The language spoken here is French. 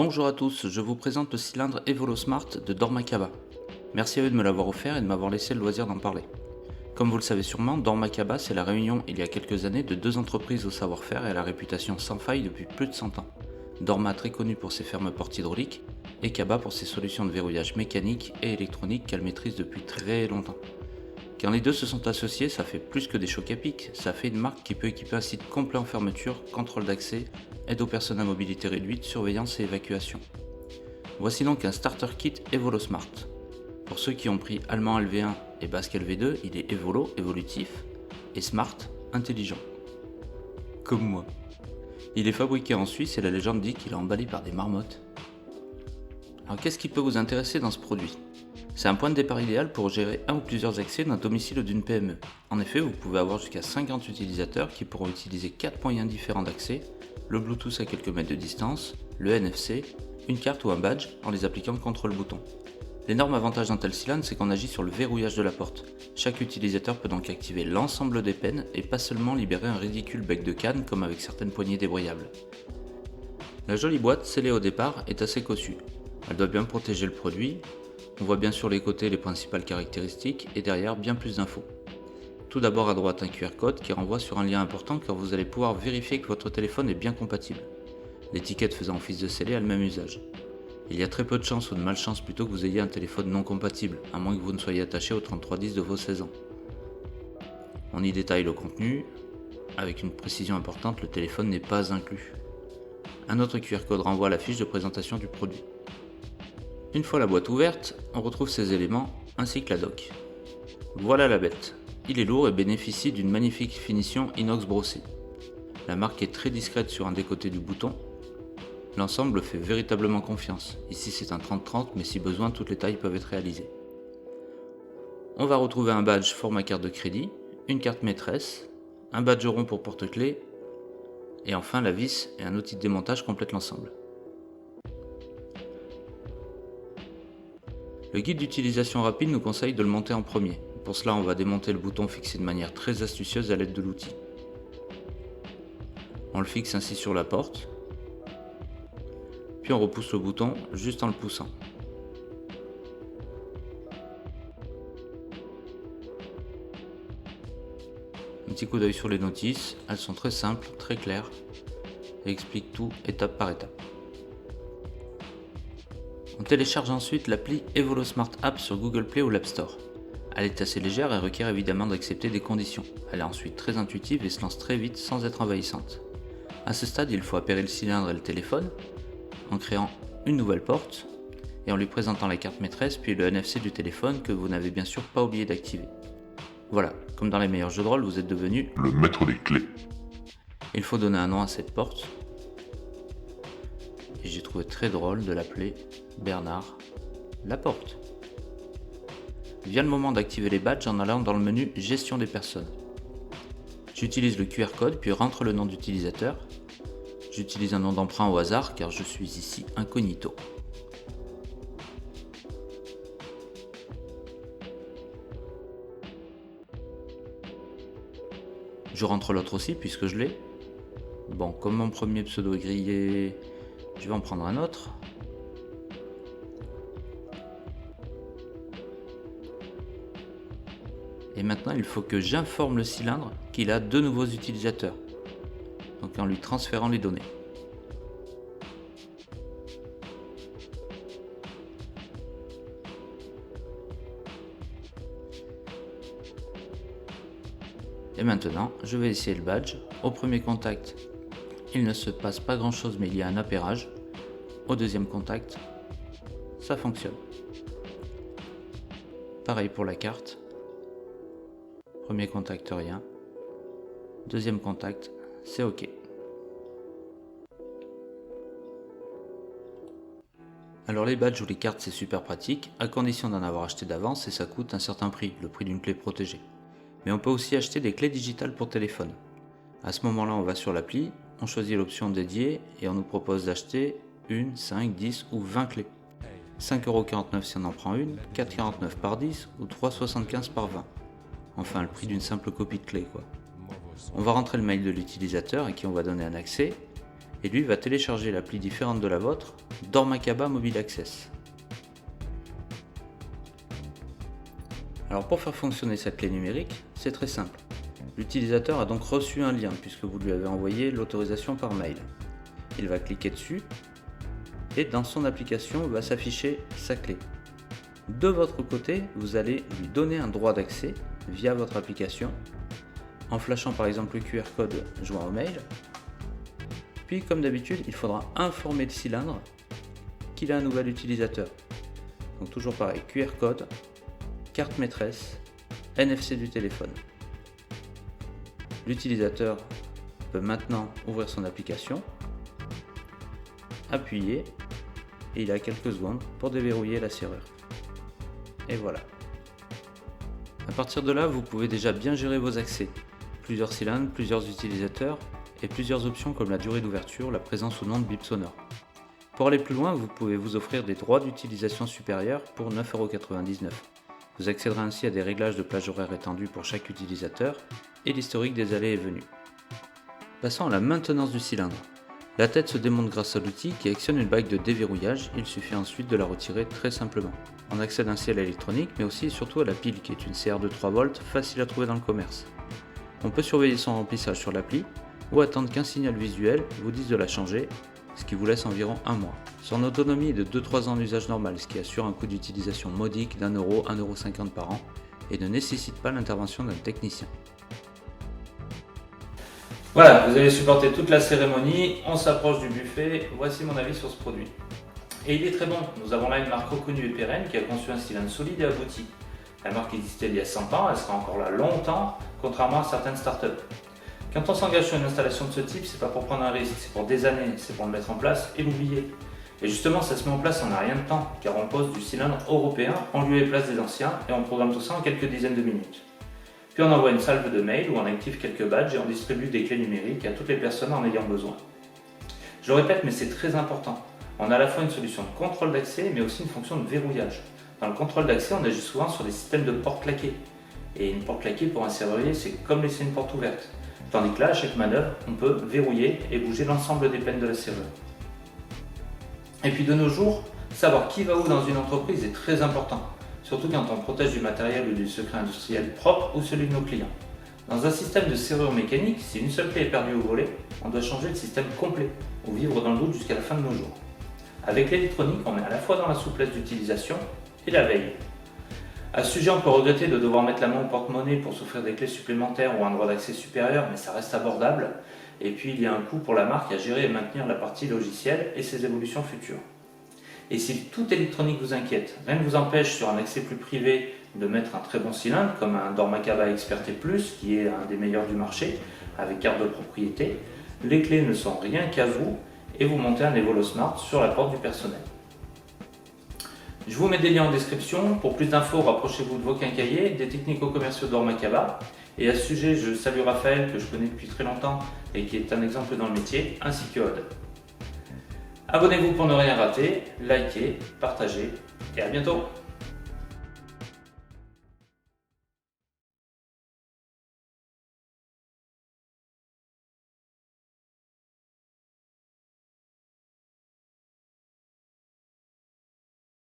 Bonjour à tous, je vous présente le cylindre Evolosmart de Dormakaba. Merci à eux de me l'avoir offert et de m'avoir laissé le loisir d'en parler. Comme vous le savez sûrement, Dormakaba c'est la réunion il y a quelques années de deux entreprises au savoir-faire et à la réputation sans faille depuis plus de 100 ans. Dorma très connu pour ses fermes portes hydrauliques et Kaba pour ses solutions de verrouillage mécanique et électronique qu'elle maîtrise depuis très longtemps. Quand les deux se sont associés, ça fait plus que des chocs à pic, ça fait une marque qui peut équiper un site complet en fermeture, contrôle d'accès, aide aux personnes à mobilité réduite, surveillance et évacuation. Voici donc un starter kit Evolosmart. Pour ceux qui ont pris allemand LV1 et basque LV2, il est Evolo, évolutif, et Smart, intelligent. Comme moi. Il est fabriqué en Suisse et la légende dit qu'il est emballé par des marmottes. Alors qu'est-ce qui peut vous intéresser dans ce produit ? C'est un point de départ idéal pour gérer un ou plusieurs accès d'un domicile ou d'une PME. En effet, vous pouvez avoir jusqu'à 50 utilisateurs qui pourront utiliser 4 moyens différents d'accès, le Bluetooth à quelques mètres de distance, le NFC, une carte ou un badge en les appliquant contre le bouton. L'énorme avantage d'un tel cylindre, c'est qu'on agit sur le verrouillage de la porte. Chaque utilisateur peut donc activer l'ensemble des pennes et pas seulement libérer un ridicule bec de canne comme avec certaines poignées débrayables. La jolie boîte, scellée au départ, est assez cossue. Elle doit bien protéger le produit. On voit bien sur les côtés les principales caractéristiques et derrière bien plus d'infos. Tout d'abord à droite un QR code qui renvoie sur un lien important car vous allez pouvoir vérifier que votre téléphone est bien compatible. L'étiquette faisant office de scellé a le même usage. Il y a très peu de chance ou de malchance plutôt que vous ayez un téléphone non compatible, à moins que vous ne soyez attaché au 3310 de vos 16 ans. On y détaille le contenu. Avec une précision importante, le téléphone n'est pas inclus. Un autre QR code renvoie à la fiche de présentation du produit. Une fois la boîte ouverte, on retrouve ces éléments ainsi que la dock. Voilà la bête. Il est lourd et bénéficie d'une magnifique finition inox brossée. La marque est très discrète sur un des côtés du bouton. L'ensemble fait véritablement confiance. Ici c'est un 30-30 mais si besoin toutes les tailles peuvent être réalisées. On va retrouver un badge format carte de crédit, une carte maîtresse, un badge rond pour porte-clés et enfin la vis et un outil de démontage complètent l'ensemble. Le guide d'utilisation rapide nous conseille de le monter en premier. Pour cela, on va démonter le bouton fixé de manière très astucieuse à l'aide de l'outil. On le fixe ainsi sur la porte, puis on repousse le bouton juste en le poussant. Un petit coup d'œil sur les notices, elles sont très simples, très claires et expliquent tout étape par étape. On télécharge ensuite l'appli Evolosmart App sur Google Play ou l'App Store. Elle est assez légère et requiert évidemment d'accepter des conditions. Elle est ensuite très intuitive et se lance très vite sans être envahissante. A ce stade, il faut appairer le cylindre et le téléphone en créant une nouvelle porte et en lui présentant la carte maîtresse puis le NFC du téléphone que vous n'avez bien sûr pas oublié d'activer. Voilà, comme dans les meilleurs jeux de rôle, vous êtes devenu le maître des clés. Il faut donner un nom à cette porte. Et j'ai trouvé très drôle de l'appeler Bernard Laporte. Vient le moment d'activer les badges en allant dans le menu Gestion des personnes. J'utilise le QR code puis rentre le nom d'utilisateur. J'utilise un nom d'emprunt au hasard car je suis ici incognito. Je rentre l'autre aussi puisque je l'ai. Bon, comme mon premier pseudo est grillé, je vais en prendre un autre. Et maintenant, il faut que j'informe le cylindre qu'il a deux nouveaux utilisateurs. Donc en lui transférant les données. Et maintenant, je vais essayer le badge. Au premier contact, il ne se passe pas grand chose mais il y a un appairage. Au deuxième contact, ça fonctionne. Pareil pour la carte. Premier contact, rien. Deuxième contact, c'est OK. Alors les badges ou les cartes c'est super pratique, à condition d'en avoir acheté d'avance et ça coûte un certain prix, le prix d'une clé protégée. Mais on peut aussi acheter des clés digitales pour téléphone. À ce moment-là, on va sur l'appli, on choisit l'option dédiée et on nous propose d'acheter 1, 5, 10 ou 20 clés. 5,49€ si on en prend une, 4,49€ par 10 ou 3,75€ par 20. Enfin, le prix d'une simple copie de clé quoi. On va rentrer le mail de l'utilisateur à qui on va donner un accès et lui va télécharger l'appli différente de la vôtre, Dormakaba Mobile Access. Alors pour faire fonctionner cette clé numérique, c'est très simple. L'utilisateur a donc reçu un lien puisque vous lui avez envoyé l'autorisation par mail. Il va cliquer dessus et dans son application va s'afficher sa clé. De votre côté, vous allez lui donner un droit d'accès via votre application en flashant par exemple le QR code joint au mail. Puis comme d'habitude, il faudra informer le cylindre qu'il a un nouvel utilisateur. Donc toujours pareil, QR code, carte maîtresse, NFC du téléphone. L'utilisateur peut maintenant ouvrir son application, appuyer et il a quelques secondes pour déverrouiller la serrure. Et voilà. À partir de là, vous pouvez déjà bien gérer vos accès. Plusieurs cylindres, plusieurs utilisateurs et plusieurs options comme la durée d'ouverture, la présence ou non de bip sonore. Pour aller plus loin, vous pouvez vous offrir des droits d'utilisation supérieurs pour 9,99 €. Vous accéderez ainsi à des réglages de plage horaire étendus pour chaque utilisateur et l'historique des allées et venues. Passons à la maintenance du cylindre. La tête se démonte grâce à l'outil qui actionne une bague de déverrouillage, il suffit ensuite de la retirer très simplement. On accède ainsi à l'électronique mais aussi et surtout à la pile qui est une CR de 3 volts facile à trouver dans le commerce. On peut surveiller son remplissage sur l'appli ou attendre qu'un signal visuel vous dise de la changer, ce qui vous laisse environ un mois. Son autonomie est de 2-3 ans d'usage normal, ce qui assure un coût d'utilisation modique d'1 €, 1,50 € par an et ne nécessite pas l'intervention d'un technicien. Voilà, vous avez supporté toute la cérémonie, on s'approche du buffet, voici mon avis sur ce produit. Et il est très bon, nous avons là une marque reconnue et pérenne qui a conçu un cylindre solide et abouti. La marque existait il y a 100 ans, elle sera encore là longtemps, contrairement à certaines startups. Quand on s'engage sur une installation de ce type, c'est pas pour prendre un risque, c'est pour des années, c'est pour le mettre en place et l'oublier. Et justement, ça se met en place en un rien de temps, car on pose du cylindre européen en lieu et place des anciens et on programme tout ça en quelques dizaines de minutes. Puis on envoie une salve de mail où on active quelques badges et on distribue des clés numériques à toutes les personnes en ayant besoin. Je le répète, mais c'est très important. On a à la fois une solution de contrôle d'accès, mais aussi une fonction de verrouillage. Dans le contrôle d'accès, on agit souvent sur des systèmes de portes claquées. Et une porte claquée pour un serrurier, c'est comme laisser une porte ouverte. Tandis que là, à chaque manœuvre, on peut verrouiller et bouger l'ensemble des pins de la serrure. Et puis de nos jours, savoir qui va où dans une entreprise est très important. Surtout quand on protège du matériel ou du secret industriel propre ou celui de nos clients. Dans un système de serrure mécanique, si une seule clé est perdue ou volée, on doit changer le système complet ou vivre dans le doute jusqu'à la fin de nos jours. Avec l'électronique, on est à la fois dans la souplesse d'utilisation et la veille. À ce sujet, on peut regretter de devoir mettre la main au porte-monnaie pour s'offrir des clés supplémentaires ou un droit d'accès supérieur, mais ça reste abordable. Et puis, il y a un coût pour la marque à gérer et maintenir la partie logicielle et ses évolutions futures. Et si toute électronique vous inquiète, rien ne vous empêche sur un accès plus privé de mettre un très bon cylindre comme un Dormakaba Expert T+, qui est un des meilleurs du marché, avec carte de propriété. Les clés ne sont rien qu'à vous et vous montez un Evolosmart sur la porte du personnel. Je vous mets des liens en description. Pour plus d'infos, rapprochez-vous de vos quincailliers, des technico-commerciaux Dormakaba. Et à ce sujet, je salue Raphaël, que je connais depuis très longtemps et qui est un exemple dans le métier, ainsi que Aude. Abonnez-vous pour ne rien rater, likez, partagez et à bientôt.